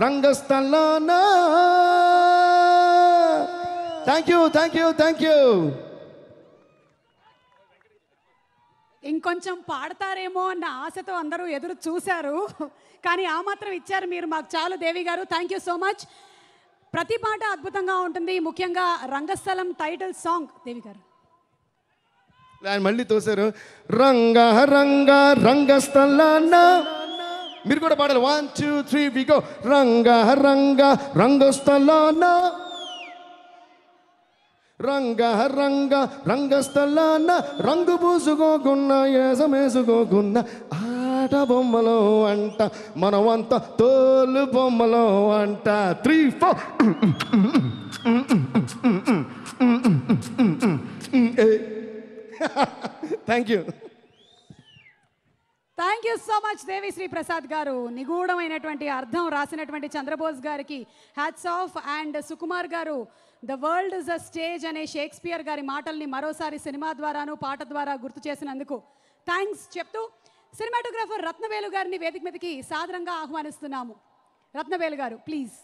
రంగస్థలాన. Thank you, thank you, thank you. ఇంకొంచెం పాడతారేమో అన్న ఆశతో అందరూ ఎదురు చూశారు, కానీ ఆ మాత్రం ఇచ్చారు మీరు మాకు చాలు దేవి గారు. Thank you so much. ప్రతి పాట అద్భుతంగా ఉంటుంది, ముఖ్యంగా రంగస్థలం టైటిల్ సాంగ్. దేవి గారు ఆయన మళ్ళీ తోసారు. రంగ రంగ రంగస్థలాన. మీరు కూడా పాడాలి. 1 2 3 వి గో. రంగ రంగ రంగస్థలాన, రంగ రంగ రంగస్థలాన. రంగు పూసుకోకున్నా ఏసమేసుకోకున్నా ఆట బొమ్మలో అంట, మనమంతా తోలు బొమ్మలో అంట. 3 4. Thank you, thank you so much Devi Sri Prasad garu. నిగూఢమైనటువంటి అర్థం రాసినటువంటి చంద్రబోస్ గారికి హ్యాట్స్ ఆఫ్. అండ్ సుకుమార్ గారు the world is a stage అనే షేక్స్పియర్ గారి మాటల్ని మరోసారి సినిమా ద్వారాను పాట ద్వారా గుర్తు చేసినందుకు థ్యాంక్స్ చెప్తూ సినిమాటోగ్రాఫర్ రత్నవేలు గారిని వేదిక మీదకి సాదరంగా ఆహ్వానిస్తున్నాము. రత్నవేలు గారు ప్లీజ్.